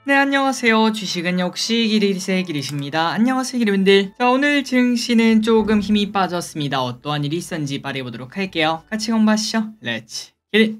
네, 안녕하세요. 주식은 역시 기리세 기리십니다. 안녕하세요, 기리분들. 자, 오늘 증시는 조금 힘이 빠졌습니다. 어떠한 일이 있었는지 말해보도록 할게요. 같이 공부하시죠. 렛츠 기릿!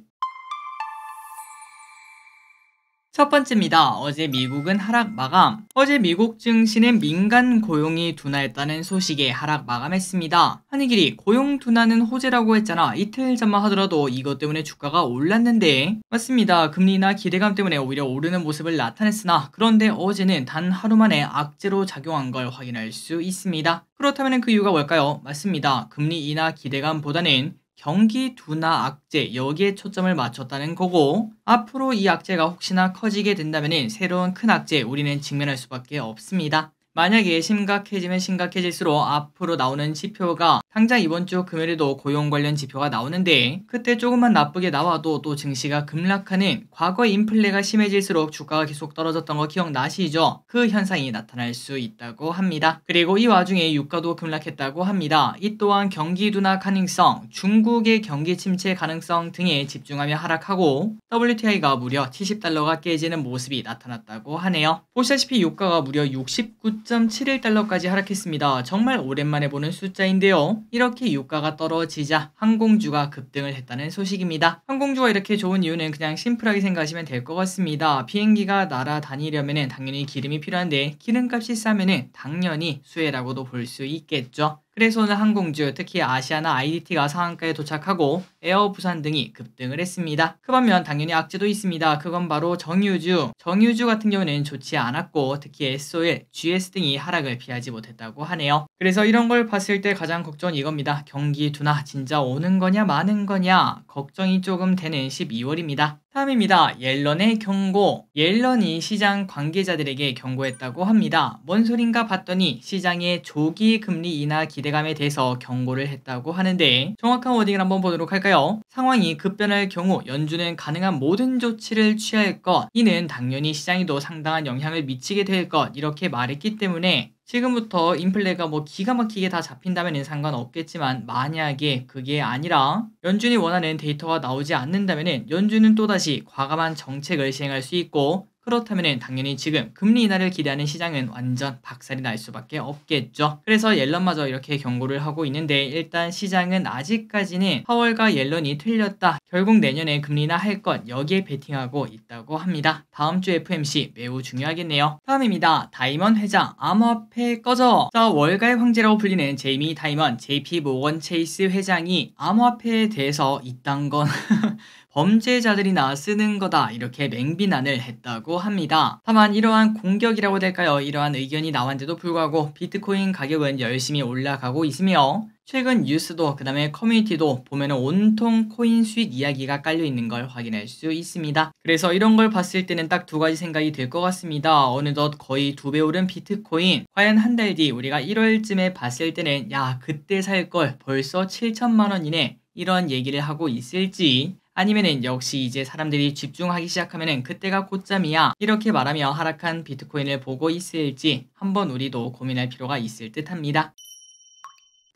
첫 번째입니다. 어제 미국은 하락 마감. 어제 미국 증시는 민간 고용이 둔화했다는 소식에 하락 마감했습니다. 한이길이 고용 둔화는 호재라고 했잖아. 이틀 전만 하더라도 이것 때문에 주가가 올랐는데 맞습니다. 금리나 기대감 때문에 오히려 오르는 모습을 나타냈으나 그런데 어제는 단 하루 만에 악재로 작용한 걸 확인할 수 있습니다. 그렇다면 그 이유가 뭘까요? 맞습니다. 금리 인하 기대감보다는 경기 둔화 악재 여기에 초점을 맞췄다는 거고 앞으로 이 악재가 혹시나 커지게 된다면 새로운 큰 악재 우리는 직면할 수밖에 없습니다. 만약에 심각해지면 심각해질수록 앞으로 나오는 지표가 당장 이번 주 금요일에도 고용 관련 지표가 나오는데 그때 조금만 나쁘게 나와도 또 증시가 급락하는 과거 인플레가 심해질수록 주가가 계속 떨어졌던 거 기억나시죠? 그 현상이 나타날 수 있다고 합니다. 그리고 이 와중에 유가도 급락했다고 합니다. 이 또한 경기 둔화 가능성, 중국의 경기 침체 가능성 등에 집중하며 하락하고 WTI가 무려 70달러가 깨지는 모습이 나타났다고 하네요. 보시다시피 유가가 무려 69.71달러까지 하락했습니다. 정말 오랜만에 보는 숫자인데요. 이렇게 유가가 떨어지자 항공주가 급등을 했다는 소식입니다. 항공주가 이렇게 좋은 이유는 그냥 심플하게 생각하시면 될 것 같습니다. 비행기가 날아다니려면 당연히 기름이 필요한데 기름값이 싸면 당연히 수혜라고도 볼 수 있겠죠. 그래서 오늘 항공주, 특히 아시아나 IDT가 상한가에 도착하고 에어 부산 등이 급등을 했습니다. 그 반면 당연히 악재도 있습니다. 그건 바로 정유주. 정유주 같은 경우는 좋지 않았고 특히 S-Oil, GS 등이 하락을 피하지 못했다고 하네요. 그래서 이런 걸 봤을 때 가장 걱정은 이겁니다. 경기 둔화 진짜 오는 거냐 마는 거냐 걱정이 조금 되는 12월입니다. 다음입니다. 옐런의 경고. 옐런이 시장 관계자들에게 경고했다고 합니다. 뭔 소린가 봤더니 시장의 조기 금리 인하 기대감에 대해서 경고를 했다고 하는데 정확한 워딩을 한번 보도록 할까요? 상황이 급변할 경우 연준은 가능한 모든 조치를 취할 것. 이는 당연히 시장에도 상당한 영향을 미치게 될 것. 이렇게 말했기 때문에 지금부터 인플레가 기가 막히게 다 잡힌다면 상관없겠지만 만약에 그게 아니라 연준이 원하는 데이터가 나오지 않는다면 연준은 또다시 과감한 정책을 시행할 수 있고 그렇다면 당연히 지금 금리 인하를 기대하는 시장은 완전 박살이 날 수밖에 없겠죠. 그래서 옐런마저 이렇게 경고를 하고 있는데 일단 시장은 아직까지는 파월과 옐런이 틀렸다. 결국 내년에 금리 인하 할 것 여기에 베팅하고 있다고 합니다. 다음 주 FMC 매우 중요하겠네요. 다음입니다. 다이먼 회장 암호화폐 꺼져. 자, 월가의 황제라고 불리는 제이미 다이먼 JP 모건 체이스 회장이 암호화폐에 대해서 이딴 건 범죄자들이나 쓰는 거다 이렇게 맹비난을 했다고 합니다. 다만 이러한 공격이라고 될까요? 이러한 의견이 나왔는데도 불구하고 비트코인 가격은 열심히 올라가고 있으며 최근 뉴스도 그 다음에 커뮤니티도 보면 온통 코인 수익 이야기가 깔려 있는 걸 확인할 수 있습니다. 그래서 이런 걸 봤을 때는 딱 두 가지 생각이 들 것 같습니다. 어느덧 거의 2배 오른 비트코인 과연 한 달 뒤 우리가 1월쯤에 봤을 때는 야 그때 살 걸 벌써 7천만 원이네 이런 얘기를 하고 있을지 아니면은 역시 이제 사람들이 집중하기 시작하면은 그때가 고점이야 이렇게 말하며 하락한 비트코인을 보고 있을지 한번 우리도 고민할 필요가 있을 듯 합니다.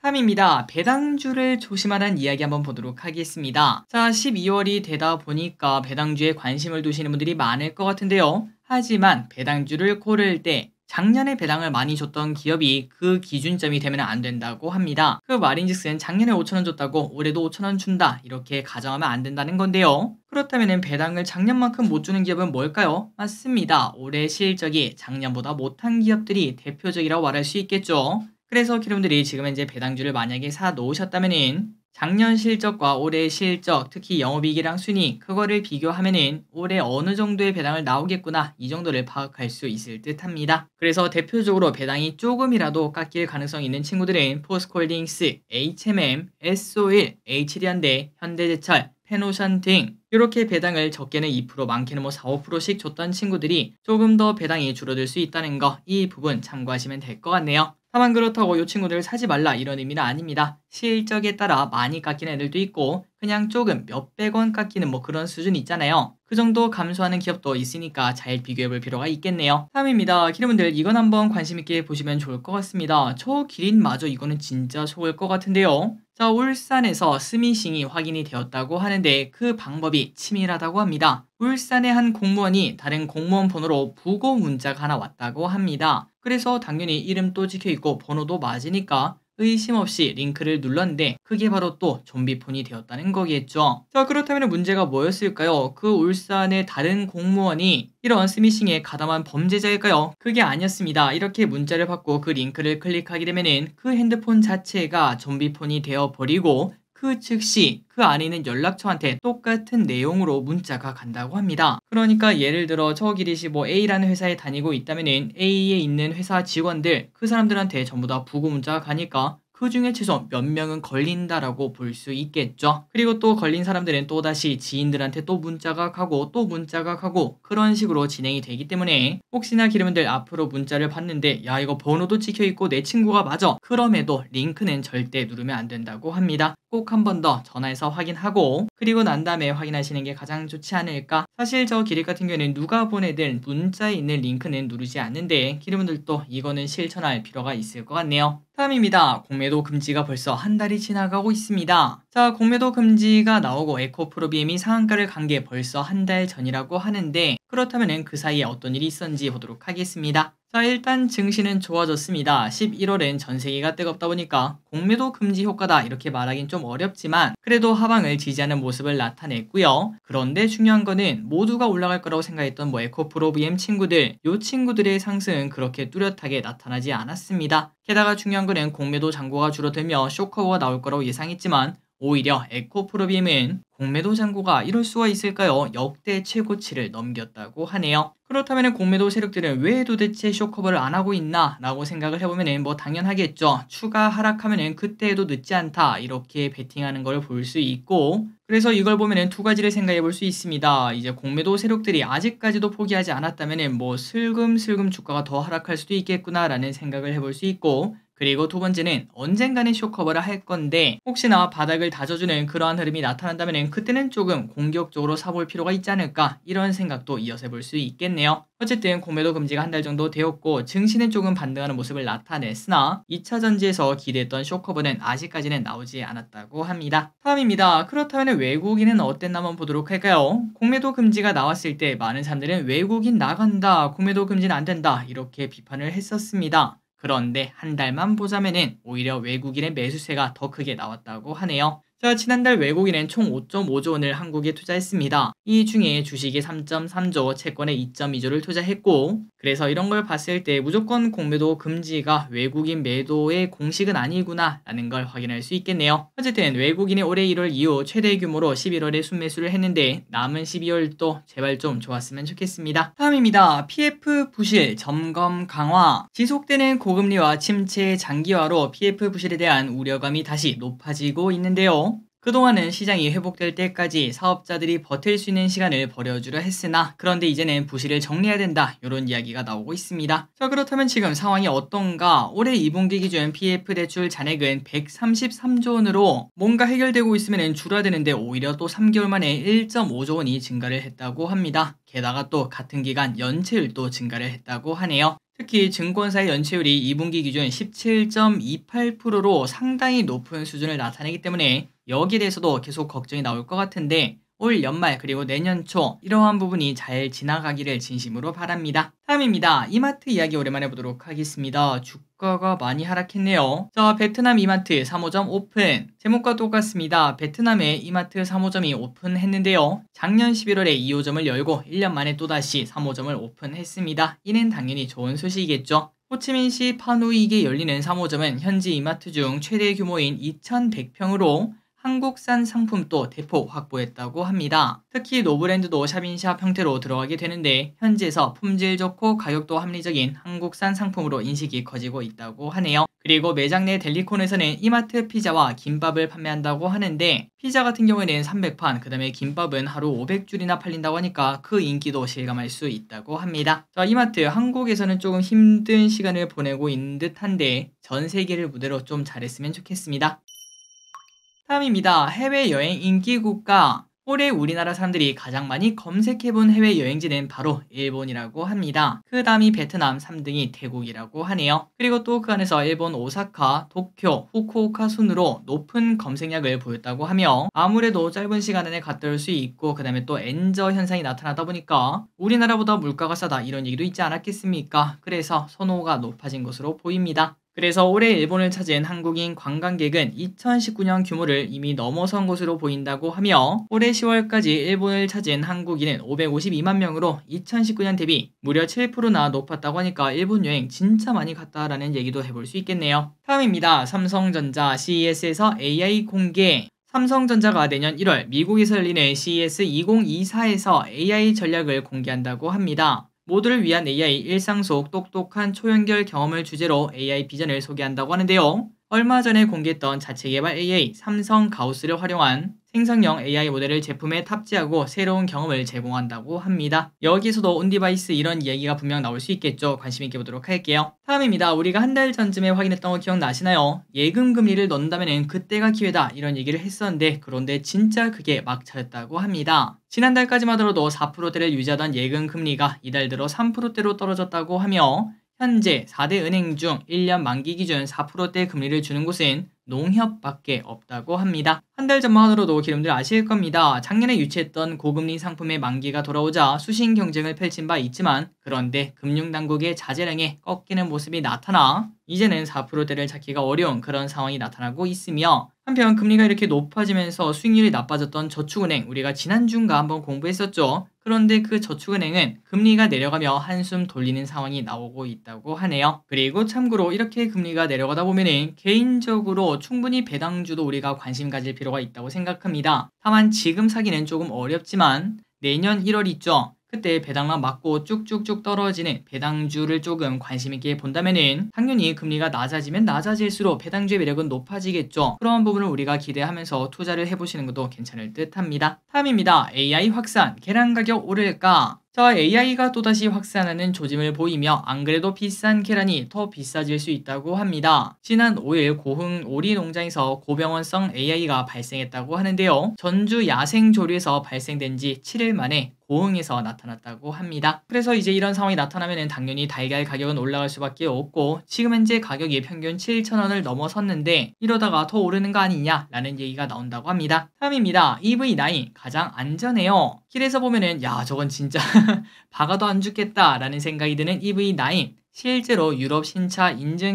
다음입니다. 배당주를 조심하라는 이야기 한번 보도록 하겠습니다. 자, 12월이 되다 보니까 배당주에 관심을 두시는 분들이 많을 것 같은데요. 하지만 배당주를 고를 때 작년에 배당을 많이 줬던 기업이 그 기준점이 되면 안 된다고 합니다. 그 말인즉슨 작년에 5,000원 줬다고 올해도 5,000원 준다 이렇게 가정하면 안 된다는 건데요. 그렇다면 배당을 작년만큼 못 주는 기업은 뭘까요? 맞습니다. 올해 실적이 작년보다 못한 기업들이 대표적이라고 말할 수 있겠죠. 그래서 여러분들이 지금 현재 배당주를 만약에 사 놓으셨다면은 작년 실적과 올해 실적, 특히 영업이익이랑 순이익 그거를 비교하면은 올해 어느 정도의 배당을 나오겠구나 이 정도를 파악할 수 있을 듯 합니다. 그래서 대표적으로 배당이 조금이라도 깎일 가능성이 있는 친구들은 포스코홀딩스, HMM, S-Oil, HD현대, 현대제철, 페노션 등 이렇게 배당을 적게는 2% 많게는 4, 5%씩 줬던 친구들이 조금 더 배당이 줄어들 수 있다는 거 이 부분 참고하시면 될 것 같네요. 다만 그렇다고 이 친구들 사지 말라 이런 의미는 아닙니다. 실적에 따라 많이 깎이는 애들도 있고 그냥 조금 몇백 원 깎이는 그런 수준 있잖아요. 그 정도 감소하는 기업도 있으니까 잘 비교해볼 필요가 있겠네요. 다음입니다. 기름분들 이건 한번 관심있게 보시면 좋을 것 같습니다. 저 기린마저 이거는 진짜 속을 것 같은데요. 자, 울산에서 스미싱이 확인이 되었다고 하는데 그 방법이 치밀하다고 합니다. 울산의 한 공무원이 다른 공무원 번호로 부고 문자가 하나 왔다고 합니다. 그래서 당연히 이름도 찍혀있고 번호도 맞으니까 의심 없이 링크를 눌렀는데 그게 바로 또 좀비폰이 되었다는 거겠죠. 자, 그렇다면 문제가 뭐였을까요? 그 울산의 다른 공무원이 이런 스미싱에 가담한 범죄자일까요? 그게 아니었습니다. 이렇게 문자를 받고 그 링크를 클릭하게 되면은 그 핸드폰 자체가 좀비폰이 되어버리고 그 즉시 그 안에 있는 연락처한테 똑같은 내용으로 문자가 간다고 합니다. 그러니까 예를 들어 저 기릿이 뭐 A라는 회사에 다니고 있다면은 A에 있는 회사 직원들 그 사람들한테 전부 다 부고 문자가 가니까 그 중에 최소 몇 명은 걸린다라고 볼 수 있겠죠. 그리고 또 걸린 사람들은 또다시 지인들한테 또 문자가 가고 또 문자가 가고 그런 식으로 진행이 되기 때문에 혹시나 기름들 앞으로 문자를 받는데 야 이거 번호도 찍혀있고 내 친구가 맞아. 그럼에도 링크는 절대 누르면 안 된다고 합니다. 꼭 한 번 더 전화해서 확인하고 그리고 난 다음에 확인하시는 게 가장 좋지 않을까. 사실 저 기릿 같은 경우에는 누가 보내든 문자에 있는 링크는 누르지 않는데 기름분들도 이거는 실천할 필요가 있을 것 같네요. 다음입니다. 공매도 금지가 벌써 한 달이 지나가고 있습니다. 자, 공매도 금지가 나오고 에코프로비엠이 상한가를 간 게 벌써 한 달 전이라고 하는데 그렇다면 그 사이에 어떤 일이 있었는지 보도록 하겠습니다. 자, 일단 증시는 좋아졌습니다. 11월엔 전세계가 뜨겁다 보니까 공매도 금지 효과다 이렇게 말하긴 좀 어렵지만 그래도 하방을 지지하는 모습을 나타냈고요. 그런데 중요한 거는 모두가 올라갈 거라고 생각했던 에코프로비엠 친구들, 요 친구들의 상승은 그렇게 뚜렷하게 나타나지 않았습니다. 게다가 중요한 거는 공매도 잔고가 줄어들며 쇼커버가 나올 거라고 예상했지만 오히려 에코프로비엠은 공매도 잔고가 이럴 수가 있을까요? 역대 최고치를 넘겼다고 하네요. 그렇다면 공매도 세력들은 왜 도대체 쇼커버를 안 하고 있나 라고 생각을 해보면 뭐 당연하겠죠. 추가 하락하면 그때에도 늦지 않다 이렇게 베팅하는 걸 볼 수 있고 그래서 이걸 보면 두 가지를 생각해 볼 수 있습니다. 이제 공매도 세력들이 아직까지도 포기하지 않았다면 뭐 슬금슬금 주가가 더 하락할 수도 있겠구나 라는 생각을 해볼 수 있고 그리고 두 번째는 언젠가는 쇼커버를 할 건데 혹시나 바닥을 다져주는 그러한 흐름이 나타난다면 그때는 조금 공격적으로 사볼 필요가 있지 않을까 이런 생각도 이어서 해볼 수 있겠네요. 어쨌든 공매도 금지가 한 달 정도 되었고 증시는 조금 반등하는 모습을 나타냈으나 2차 전지에서 기대했던 쇼커버는 아직까지는 나오지 않았다고 합니다. 다음입니다. 그렇다면 외국인은 어땠나 한번 보도록 할까요? 공매도 금지가 나왔을 때 많은 사람들은 외국인 나간다, 공매도 금지는 안 된다 이렇게 비판을 했었습니다. 그런데 한 달만 보자면은 오히려 외국인의 매수세가 더 크게 나왔다고 하네요. 자, 지난달 외국인은 총 5.5조 원을 한국에 투자했습니다. 이 중에 주식에 3.3조, 채권에 2.2조를 투자했고 그래서 이런 걸 봤을 때 무조건 공매도 금지가 외국인 매도의 공식은 아니구나 라는 걸 확인할 수 있겠네요. 어쨌든 외국인이 올해 1월 이후 최대 규모로 11월에 순매수를 했는데 남은 12월도 제발 좀 좋았으면 좋겠습니다. 다음입니다. PF 부실 점검 강화. 지속되는 고금리와 침체 장기화로 PF 부실에 대한 우려감이 다시 높아지고 있는데요. 그동안은 시장이 회복될 때까지 사업자들이 버틸 수 있는 시간을 벌여주려 했으나 그런데 이제는 부실을 정리해야 된다 이런 이야기가 나오고 있습니다. 자, 그렇다면 지금 상황이 어떤가? 올해 2분기 기준 PF 대출 잔액은 133조 원으로 뭔가 해결되고 있으면 줄어야 되는데 오히려 또 3개월 만에 1.5조 원이 증가를 했다고 합니다. 게다가 또 같은 기간 연체율도 증가를 했다고 하네요. 특히 증권사의 연체율이 2분기 기준 17.28%로 상당히 높은 수준을 나타내기 때문에 여기에 대해서도 계속 걱정이 나올 것 같은데 올 연말 그리고 내년 초 이러한 부분이 잘 지나가기를 진심으로 바랍니다. 다음입니다. 이마트 이야기 오랜만에 보도록 하겠습니다. 주가가 많이 하락했네요. 자, 베트남 이마트 3호점 오픈. 제목과 똑같습니다. 베트남의 이마트 3호점이 오픈했는데요. 작년 11월에 2호점을 열고 1년 만에 또다시 3호점을 오픈했습니다. 이는 당연히 좋은 소식이겠죠. 호치민시 파누이에 열리는 3호점은 현지 이마트 중 최대 규모인 2,100평으로 한국산 상품도 대폭 확보했다고 합니다. 특히 노브랜드도 샵인샵 형태로 들어가게 되는데 현지에서 품질 좋고 가격도 합리적인 한국산 상품으로 인식이 커지고 있다고 하네요. 그리고 매장 내 델리콘에서는 이마트 피자와 김밥을 판매한다고 하는데 피자 같은 경우에는 300판, 그 다음에 김밥은 하루 500줄이나 팔린다고 하니까 그 인기도 실감할 수 있다고 합니다. 자, 이마트 한국에서는 조금 힘든 시간을 보내고 있는 듯한데 전 세계를 무대로 좀 잘했으면 좋겠습니다. 다음입니다. 해외여행 인기 국가. 올해 우리나라 사람들이 가장 많이 검색해본 해외 여행지는 바로 일본이라고 합니다. 그 다음이 베트남, 3등이 태국이라고 하네요. 그리고 또 그 안에서 일본 오사카, 도쿄, 후쿠오카 순으로 높은 검색량을 보였다고 하며 아무래도 짧은 시간 안에 갔다 올 수 있고 그 다음에 또 엔저 현상이 나타나다 보니까 우리나라보다 물가가 싸다 이런 얘기도 있지 않았겠습니까? 그래서 선호가 높아진 것으로 보입니다. 그래서 올해 일본을 찾은 한국인 관광객은 2019년 규모를 이미 넘어선 것으로 보인다고 하며 올해 10월까지 일본을 찾은 한국인은 552만 명으로 2019년 대비 무려 7%나 높았다고 하니까 일본 여행 진짜 많이 갔다라는 얘기도 해볼 수 있겠네요. 다음입니다. 삼성전자 CES에서 AI 공개. 삼성전자가 내년 1월 미국에서 열리는 CES 2024에서 AI 전략을 공개한다고 합니다. 모두를 위한 AI 일상 속 똑똑한 초연결 경험을 주제로 AI 비전을 소개한다고 하는데요. 얼마 전에 공개했던 자체 개발 AI 삼성 가우스를 활용한 생성형 AI 모델을 제품에 탑재하고 새로운 경험을 제공한다고 합니다. 여기서도 온디바이스 이런 이야기가 분명 나올 수 있겠죠. 관심 있게 보도록 할게요. 다음입니다. 우리가 한 달 전쯤에 확인했던 거 기억나시나요? 예금 금리를 넣는다면 그때가 기회다 이런 얘기를 했었는데 그런데 진짜 그게 막차였다고 합니다. 지난달까지만 하더라도 4%대를 유지하던 예금 금리가 이달 들어 3%대로 떨어졌다고 하며 현재 4대 은행 중 1년 만기 기준 4%대 금리를 주는 곳은 농협밖에 없다고 합니다. 한 달 전만 하더라도 여러분들 아실 겁니다. 작년에 유치했던 고금리 상품의 만기가 돌아오자 수신 경쟁을 펼친 바 있지만 그런데 금융당국의 자제량에 꺾이는 모습이 나타나 이제는 4%대를 찾기가 어려운 그런 상황이 나타나고 있으며 한편 금리가 이렇게 높아지면서 수익률이 나빠졌던 저축은행 우리가 지난주인가 한번 공부했었죠. 그런데 그 저축은행은 금리가 내려가며 한숨 돌리는 상황이 나오고 있다고 하네요. 그리고 참고로 이렇게 금리가 내려가다 보면은 개인적으로 충분히 배당주도 우리가 관심 가질 필요가 있다고 생각합니다. 다만 지금 사기는 조금 어렵지만 내년 1월 있죠. 그때 배당만 맞고 쭉쭉쭉 떨어지는 배당주를 조금 관심있게 본다면은 당연히 금리가 낮아지면 낮아질수록 배당주의 매력은 높아지겠죠. 그런 부분을 우리가 기대하면서 투자를 해보시는 것도 괜찮을 듯 합니다. 다음입니다. AI 확산, 계란 가격 오를까? 자, AI가 또다시 확산하는 조짐을 보이며 안 그래도 비싼 계란이 더 비싸질 수 있다고 합니다. 지난 5일 고흥 오리 농장에서 고병원성 AI가 발생했다고 하는데요. 전주 야생조류에서 발생된 지 7일 만에 고흥에서 나타났다고 합니다. 그래서 이제 이런 상황이 나타나면 당연히 달걀 가격은 올라갈 수밖에 없고 지금 현재 가격이 평균 7,000원을 넘어섰는데 이러다가 더 오르는 거 아니냐라는 얘기가 나온다고 합니다. 다음입니다. EV9 가장 안전해요. 길에서 보면은 야 저건 진짜 박아도 안 죽겠다라는 생각이 드는 EV9 실제로 유럽 신차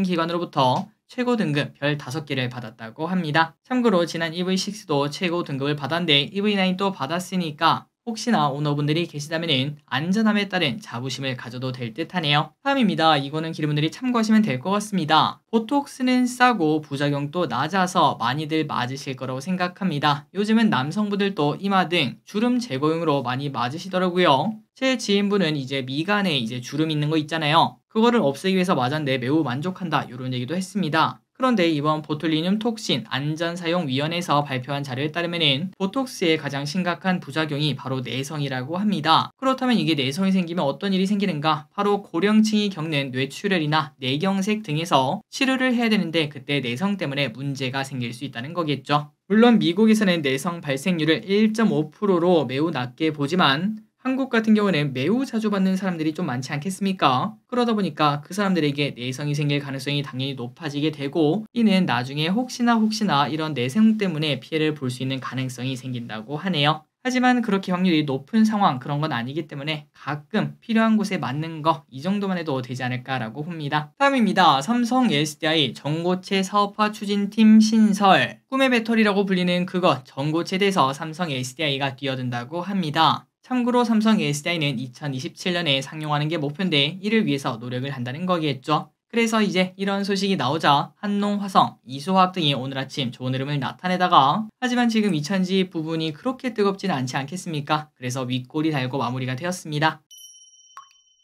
인증기관으로부터 최고 등급 별 5개를 받았다고 합니다. 참고로 지난 EV6도 최고 등급을 받았는데 EV9도 받았으니까 혹시나 오너분들이 계시다면 안전함에 따른 자부심을 가져도 될 듯 하네요. 다음입니다. 이거는 여러분들이 참고하시면 될 것 같습니다. 보톡스는 싸고 부작용도 낮아서 많이들 맞으실 거라고 생각합니다. 요즘은 남성분들도 이마 등 주름 제거용으로 많이 맞으시더라고요. 제 지인분은 이제 미간에 이제 주름 있는 거 있잖아요. 그거를 없애기 위해서 맞았는데 매우 만족한다 이런 얘기도 했습니다. 그런데 이번 보툴리늄 톡신 안전사용위원회에서 발표한 자료에 따르면 보톡스의 가장 심각한 부작용이 바로 내성이라고 합니다. 그렇다면 이게 내성이 생기면 어떤 일이 생기는가? 바로 고령층이 겪는 뇌출혈이나 뇌경색 등에서 치료를 해야 되는데 그때 내성 때문에 문제가 생길 수 있다는 거겠죠. 물론 미국에서는 내성 발생률을 1.5%로 매우 낮게 보지만 한국 같은 경우는 매우 자주 받는 사람들이 좀 많지 않겠습니까? 그러다 보니까 그 사람들에게 내성이 생길 가능성이 당연히 높아지게 되고 이는 나중에 혹시나 이런 내성 때문에 피해를 볼 수 있는 가능성이 생긴다고 하네요. 하지만 그렇게 확률이 높은 상황 그런 건 아니기 때문에 가끔 필요한 곳에 맞는 거 이 정도만 해도 되지 않을까라고 봅니다. 다음입니다. 삼성 SDI 전고체 사업화 추진팀 신설. 꿈의 배터리라고 불리는 그것 전고체대에서 삼성 SDI가 뛰어든다고 합니다. 참고로 삼성 SDI는 2027년에 상용하는 게 목표인데 이를 위해서 노력을 한다는 거겠죠. 그래서 이제 이런 소식이 나오자 한농, 화성, 이수화학 등이 오늘 아침 좋은 흐름을 나타내다가 하지만 지금 2000지 부분이 그렇게 뜨겁지는 않지 않겠습니까? 그래서 윗골이 달고 마무리가 되었습니다.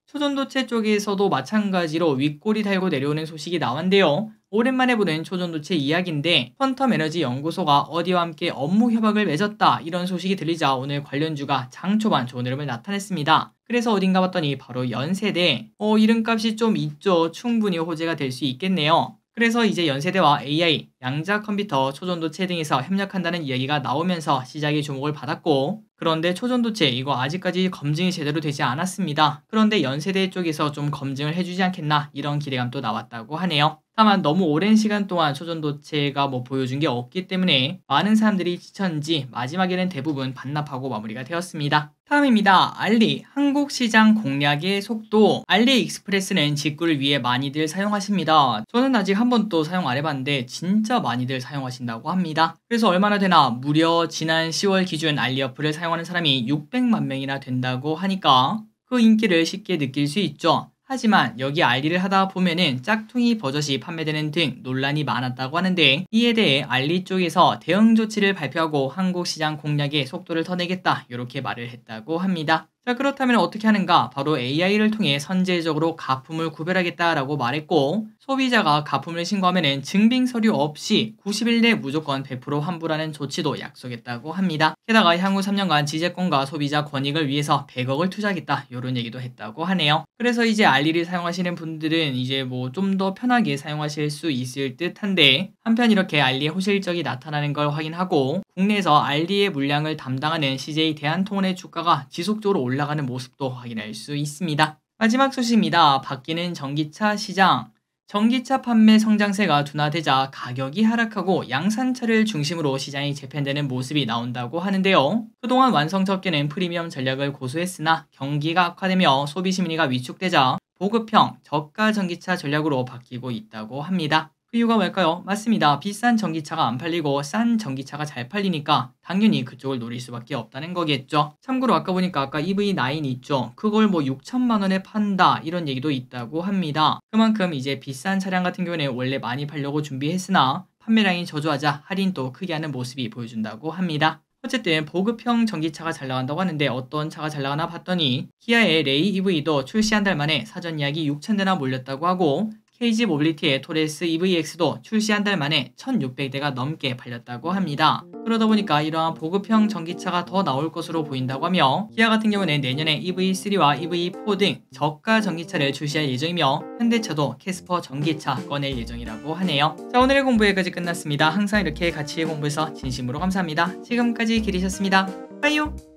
초전도체 쪽에서도 마찬가지로 윗골이 달고 내려오는 소식이 나왔는데요. 오랜만에 보는 초전도체 이야기인데 퀀텀에너지 연구소가 어디와 함께 업무 협약을 맺었다 이런 소식이 들리자 오늘 관련주가 장 초반 좋은 흐름을 나타냈습니다. 그래서 어딘가 봤더니 바로 연세대 이름값이 좀 있죠. 충분히 호재가 될 수 있겠네요. 그래서 이제 연세대와 AI, 양자 컴퓨터, 초전도체 등에서 협력한다는 이야기가 나오면서 시장이 주목을 받았고, 그런데 초전도체 이거 아직까지 검증이 제대로 되지 않았습니다. 그런데 연세대 쪽에서 좀 검증을 해주지 않겠나 이런 기대감도 나왔다고 하네요. 다만 너무 오랜 시간 동안 초전도체가 보여준 게 없기 때문에 많은 사람들이 지쳤는지 마지막에는 대부분 반납하고 마무리가 되었습니다. 다음입니다. 알리, 한국 시장 공략의 속도. 알리익스프레스는 직구를 위해 많이들 사용하십니다. 저는 아직 한 번도 사용 안 해봤는데 진짜 많이들 사용하신다고 합니다. 그래서 얼마나 되나 무려 지난 10월 기준 알리 어플을 사용하는 사람이 600만 명이나 된다고 하니까 그 인기를 쉽게 느낄 수 있죠. 하지만 여기 알리를 하다 보면은 짝퉁이 버젓이 판매되는 등 논란이 많았다고 하는데, 이에 대해 알리 쪽에서 대응 조치를 발표하고 한국 시장 공략에 속도를 더 내겠다 이렇게 말을 했다고 합니다. 자, 그렇다면 어떻게 하는가? 바로 AI를 통해 선제적으로 가품을 구별하겠다라고 말했고, 소비자가 가품을 신고하면 증빙 서류 없이 90일 내 무조건 100% 환불하는 조치도 약속했다고 합니다. 게다가 향후 3년간 지재권과 소비자 권익을 위해서 100억을 투자하겠다 이런 얘기도 했다고 하네요. 그래서 이제 알리를 사용하시는 분들은 이제 좀 더 편하게 사용하실 수 있을 듯한데, 한편 이렇게 알리의 호실적이 나타나는 걸 확인하고 국내에서 알리의 물량을 담당하는 CJ 대한통운의 주가가 지속적으로 올라가는 모습도 확인할 수 있습니다. 마지막 소식입니다. 바뀌는 전기차 시장. 전기차 판매 성장세가 둔화되자 가격이 하락하고 양산차를 중심으로 시장이 재편되는 모습이 나온다고 하는데요. 그동안 완성 적게는 프리미엄 전략을 고수했으나 경기가 악화되며 소비 심리가 위축되자 보급형 저가 전기차 전략으로 바뀌고 있다고 합니다. 그 이유가 뭘까요? 맞습니다. 비싼 전기차가 안 팔리고 싼 전기차가 잘 팔리니까 당연히 그쪽을 노릴 수밖에 없다는 거겠죠. 참고로 아까 보니까 아까 EV9 있죠. 그걸 6천만 원에 판다 이런 얘기도 있다고 합니다. 그만큼 이제 비싼 차량 같은 경우는 원래 많이 팔려고 준비했으나 판매량이 저조하자 할인도 크게 하는 모습이 보여준다고 합니다. 어쨌든 보급형 전기차가 잘 나간다고 하는데 어떤 차가 잘 나가나 봤더니 기아의 레이 EV도 출시 한 달 만에 사전 예약이 6,000대나 몰렸다고 하고, KG 모빌리티의 토레스 EVX도 출시 한 달 만에 1,600대가 넘게 팔렸다고 합니다. 그러다 보니까 이러한 보급형 전기차가 더 나올 것으로 보인다고 하며, 기아 같은 경우는 내년에 EV3와 EV4 등 저가 전기차를 출시할 예정이며 현대차도 캐스퍼 전기차 꺼낼 예정이라고 하네요. 자, 오늘의 공부 여기까지 끝났습니다. 항상 이렇게 같이 공부해서 진심으로 감사합니다. 지금까지 기리셨습니다. 빠이요.